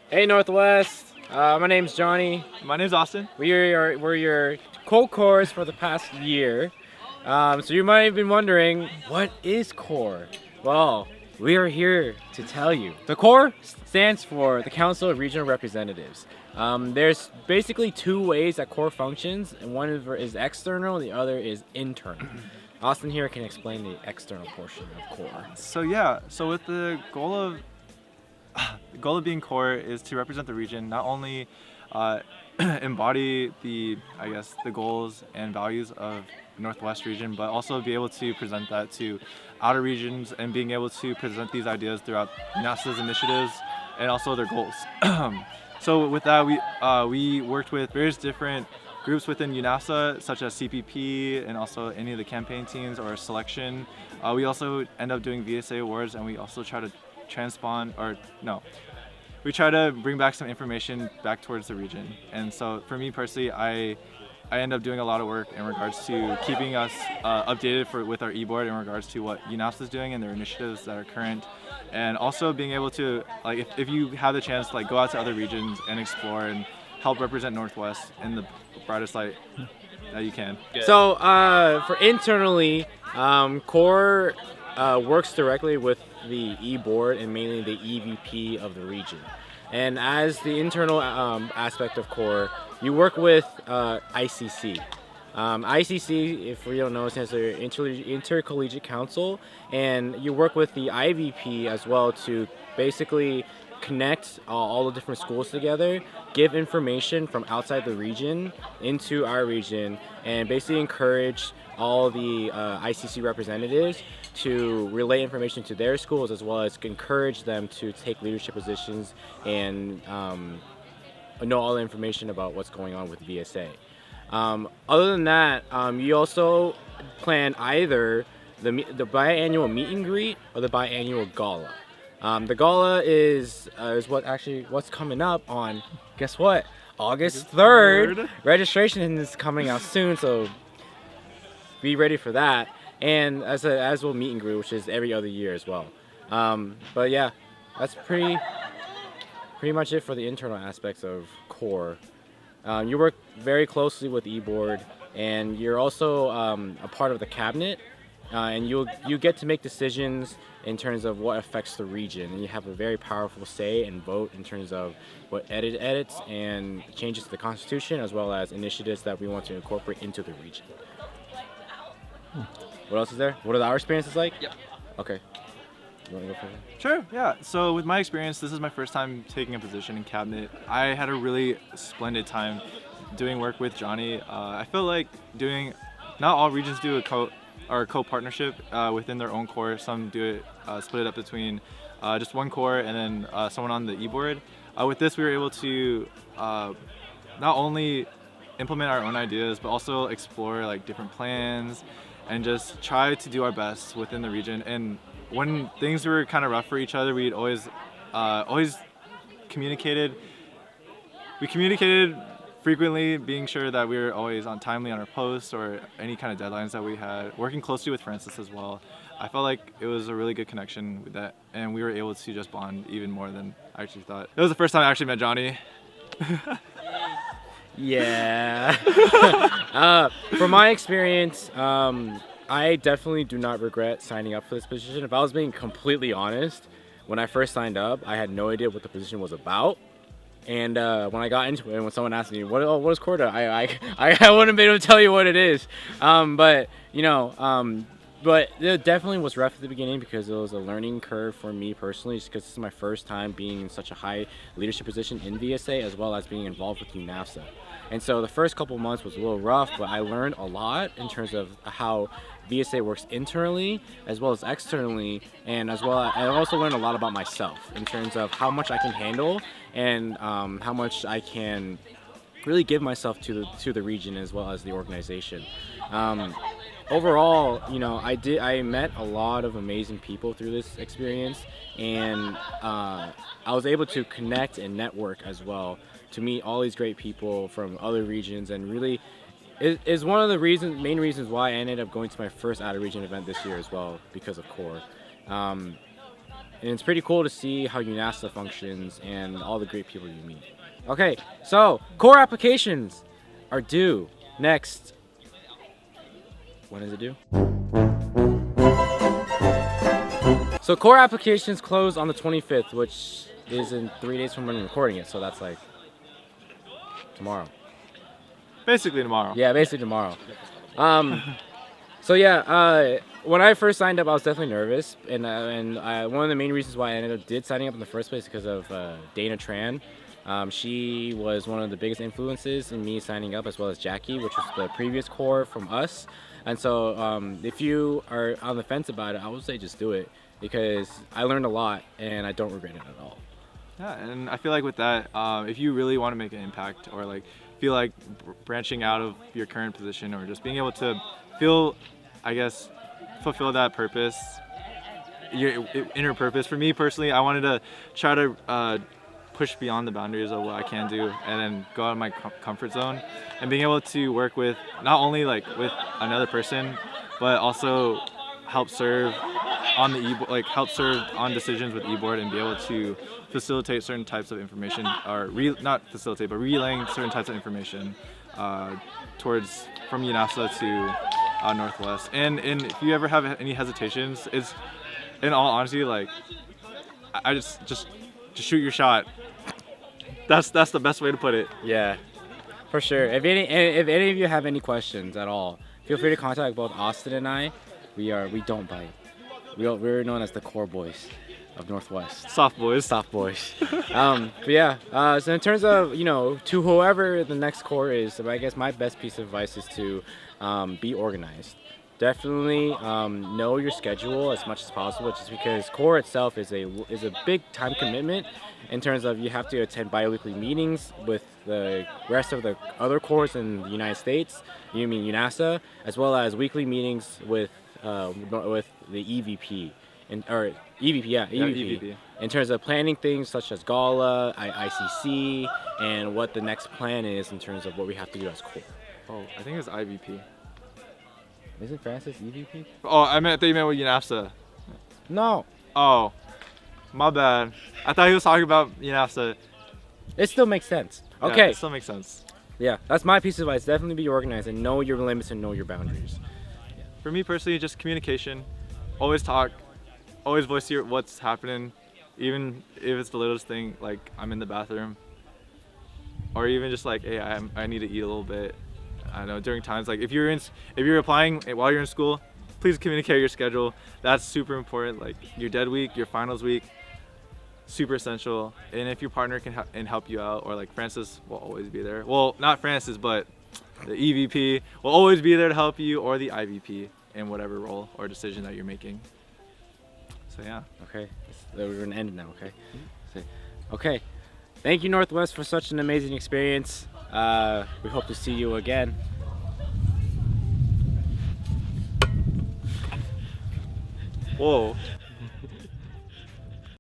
Hey Northwest, my name's Johnny. My name's Austin. We're your co-cores for the past year. So you might have been wondering, what is CORE? Well, we are here to tell you. The CORE stands for the Council of Regional Representatives. There's basically two ways that CORE functions, and one is external, the other is internal. Austin here can explain the external portion of CORE. So with the goal of being core is to represent the region, not only embody the goals and values of the Northwest region, but also be able to present that to outer regions and being able to present these ideas throughout NASA's initiatives and also their goals. So with that, we worked with various different groups within UNASA, such as CPP and also any of the campaign teams or selection. We also end up doing VSA awards, and we also try to we try to bring back some information back towards the region. And so for me personally, I end up doing a lot of work in regards to keeping us updated with our e-board in regards to what UNAPS is doing and their initiatives that are current, and also being able to, like, if you have the chance, like, go out to other regions and explore and help represent Northwest in the brightest light that you can. So for internally, CORE works directly with the e-board and mainly the EVP of the region. And as the internal aspect of CORE, you work with ICC. ICC, if we don't know, stands for Intercollegiate Council, and you work with the IVP as well to basically connect all the different schools together, give information from outside the region into our region, and basically encourage all the ICC representatives to relay information to their schools, as well as encourage them to take leadership positions and know all the information about what's going on with VSA. Other than that, you also plan either the biannual meet and greet or the biannual gala. The gala is what's coming up on, guess what? August 3rd. Registration is coming out soon, so be ready for that. And as will meet and greet, which is every other year as well. But yeah, that's pretty much it for the internal aspects of CORE. You work very closely with eBoard, and you're also a part of the cabinet, and you get to make decisions in terms of what affects the region, and you have a very powerful say and vote in terms of what edits and changes to the Constitution, as well as initiatives that we want to incorporate into the region. What else is there? What are our experiences like? Yep. Okay. You want to go first? Sure, yeah. So with my experience, this is my first time taking a position in cabinet. I had a really splendid time doing work with Johnny. I feel like not all regions do a co-partnership within their own core. Some do it, split it up between just one core and then someone on the e-board. With this, we were able to not only implement our own ideas, but also explore like different plans and just try to do our best within the region. And when things were kind of rough for each other, we'd always communicated. We communicated frequently, being sure that we were always timely on our posts or any kind of deadlines that we had. Working closely with Francis as well. I felt like it was a really good connection with that, and we were able to just bond even more than I actually thought. It was the first time I actually met Johnny. Yeah. From my experience, I definitely do not regret signing up for this position. If I was being completely honest, when I first signed up, I had no idea what the position was about. And when I got into it, when someone asked me, what is CORE? I wouldn't be able to tell you what it is. But it definitely was rough at the beginning because it was a learning curve for me personally, just because this is my first time being in such a high leadership position in VSA, as well as being involved with UNAFSA. And so the first couple months was a little rough, but I learned a lot in terms of how VSA works internally as well as externally, and as well I also learned a lot about myself in terms of how much I can handle and how much I can really give myself to the region as well as the organization. Overall, I met a lot of amazing people through this experience, and I was able to connect and network as well to meet all these great people from other regions, and really is one of the main reasons why I ended up going to my first out-of-region event this year as well, because of CORE. and it's pretty cool to see how UNASA functions and all the great people you meet. Okay, so core applications are due next. When is it due? So core applications close on the 25th, which is in 3 days from when I'm recording it. So that's like tomorrow. Basically tomorrow. Yeah, basically tomorrow. So yeah, when I first signed up, I was definitely nervous, and one of the main reasons why I ended up signing up in the first place is because of Dana Tran. She was one of the biggest influences in me signing up, as well as Jackie, which was the previous core from us. And so if you are on the fence about it, I would say just do it, because I learned a lot and I don't regret it at all. Yeah, and I feel like with that, if you really want to make an impact, or like feel like branching out of your current position, or just being able to feel, I guess, fulfill that purpose, your inner purpose. For me personally, I wanted to try to push beyond the boundaries of what I can do, and then go out of my comfort zone, and being able to work with not only like with another person, but also help serve on the help serve on decisions with eBoard, and be able to facilitate certain types of information, or not facilitate, but relaying certain types of information towards from UNASA to Northwest. And if you ever have any hesitations, it's, in all honesty, like, I just shoot your shot. That's the best way to put it. Yeah, for sure. If any of you have any questions at all, feel free to contact both Austin and I. We don't bite. We're known as the core boys of Northwest. Soft boys. Soft boys. But yeah, so in terms of, to whoever the next core is, I guess my best piece of advice is to be organized. Definitely know your schedule as much as possible, just because core itself is a big time commitment, in terms of you have to attend bi-weekly meetings with the rest of the other cores in the United States, you mean UNASA, as well as weekly meetings with the EVP. EVP. In terms of planning things such as Gala, ICC, and what the next plan is in terms of what we have to do as core. Oh, I think it's IVP. Isn't Francis EVP? Oh, I thought you meant with UNASA. No. Oh, my bad. I thought he was talking about UNASA. It still makes sense. Yeah, Okay. it still makes sense. Yeah, that's my piece of advice. Definitely be organized and know your limits and know your boundaries. For me personally, just communication. Always talk. Always voice what's happening, even if it's the littlest thing, like I'm in the bathroom, or even just like, hey, I need to eat a little bit. I know during times like if you're applying while you're in school, please communicate your schedule. That's super important. Like your dead week, your finals week, super essential. And if your partner can help you out, or like Francis will always be there. Well, not Francis, but the EVP will always be there to help you, or the IVP in whatever role or decision that you're making. So yeah. Okay, we're gonna end it now. Okay. Okay. Thank you, Northwest, for such an amazing experience. We hope to see you again. Whoa.